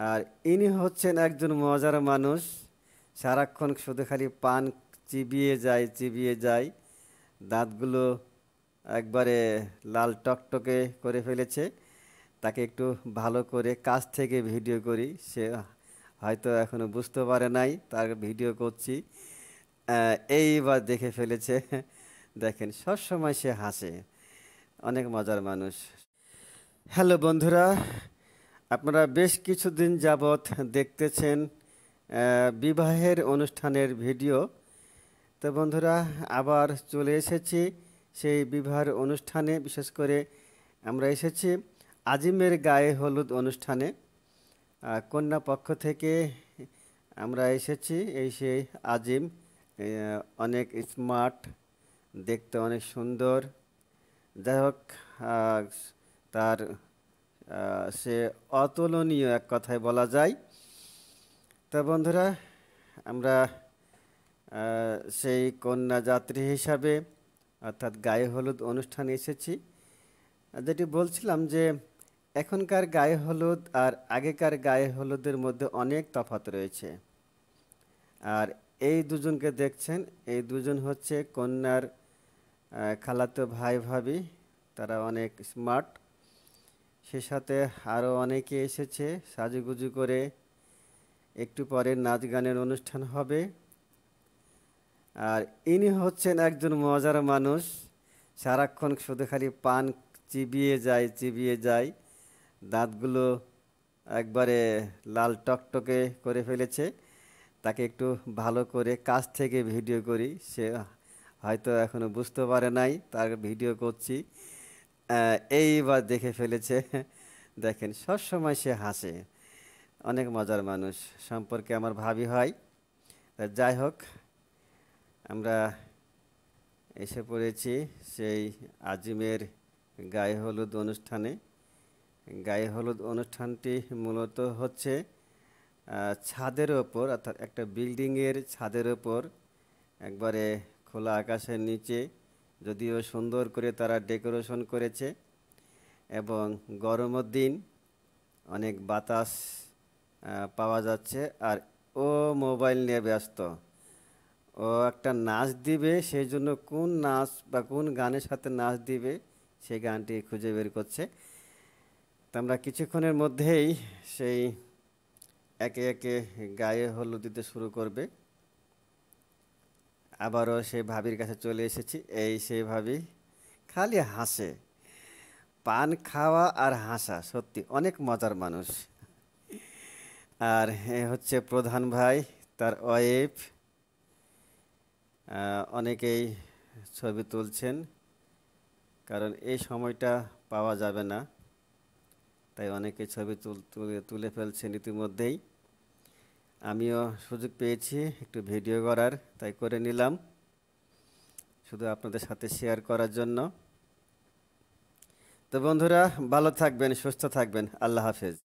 আর ইনি হচ্ছেন একজন মজার মানুষ। সারাক্ষণ শুধু খালি পান চিবিয়ে যায়। দাঁতগুলো একবারে লাল টকটকে করে ফেলেছে। তাকে একটু ভালো করে কাছ থেকে ভিডিও করি। সে হয়তো এখনো বুঝতে পারে নাই তার ভিডিও করছি। এইবার দেখে ফেলেছে। দেখেন, সবসময় সে হাসে। অনেক মজার মানুষ। হ্যালো বন্ধুরা, আপনারা বেশ কিছুদিন যাবৎ দেখতেছেন বিবাহের অনুষ্ঠানের ভিডিও। তো বন্ধুরা, আবার চলে এসেছি সেই বিবাহের অনুষ্ঠানে। বিশেষ করে আমরা এসেছি আজিমের গায়ে হলুদ অনুষ্ঠানে। কন্যা পক্ষ থেকে আমরা এসেছি। এই সেই আজিম, অনেক স্মার্ট, দেখতে অনেক সুন্দর। যাই হোক, আহ, তার সে অতুলনীয়, এক কথায় বলা যায়। তা বন্ধুরা, আমরা সেই কন্যা যাত্রী হিসাবে, অর্থাৎ গায়ে হলুদ অনুষ্ঠানে এসেছি। যেটি বলছিলাম যে এখনকার গায়ে হলুদ আর আগেকার গায়ে হলুদের মধ্যে অনেক তফাৎ রয়েছে। আর এই দুজনকে দেখছেন, এই দুজন হচ্ছে কন্যার খালাতো ভাই ভাবি। তারা অনেক স্মার্ট। সে সাথে আরও অনেকে এসেছে সাজুগুজু করে। একটু পরে নাচ গানের অনুষ্ঠান হবে। আর ইনি হচ্ছেন একজন মজার মানুষ। সারাক্ষণ শুধু খালি পান চিবিয়ে যায়। দাঁতগুলো একবারে লাল টকটকে করে ফেলেছে। তাকে একটু ভালো করে কাছ থেকে ভিডিও করি। সে হয়তো এখনো বুঝতে পারে নাই তার ভিডিও করছি। এইবার দেখে ফেলেছে। দেখেন, সবসময় সে হাসে। অনেক মজার মানুষ। সম্পর্কে আমার ভাবি হয়। যাই হোক, আমরা এসে পড়েছি সেই আজিমের গায়ে হলুদ অনুষ্ঠানে। গায়ে হলুদ অনুষ্ঠানটি মূলত হচ্ছে ছাদের ওপর, অর্থাৎ একটা বিল্ডিংয়ের ছাদের ওপর, একবারে খোলা আকাশের নিচে। যদিও সুন্দর করে তারা ডেকোরেশন করেছে এবং গরমের দিন, অনেক বাতাস পাওয়া যাচ্ছে। আর ও মোবাইল নিয়ে ব্যস্ত। ও একটা নাচ দিবে, সেই জন্য কোন নাচ বা কোন গানের সাথে নাচ দিবে সেই গানটি খুঁজে বের করছে। তো আমরা কিছুক্ষণের মধ্যেই সেই একে একে গায়ে হলুদ দিতে শুরু করবে। আবারও সে ভাবির কাছে চলে এসেছি। এই সে ভাবি খালি হাসে। পান খাওয়া আর হাসা, সত্যি অনেক মজার মানুষ। আর এ হচ্ছে প্রধান ভাই, তার ওয়াইফ। অনেকেই ছবি তুলছেন, কারণ এই সময়টা পাওয়া যাবে না, তাই অনেকে ছবি তুলে ফেলছেন ইতিমধ্যেই। আমিও সুযোগ পেয়েছি একটু ভিডিও করার, তাই করে নিলাম শুধু আপনাদের সাথে শেয়ার করার জন্য। তো বন্ধুরা, ভালো থাকবেন, সুস্থ থাকবেন। আল্লাহ হাফেজ।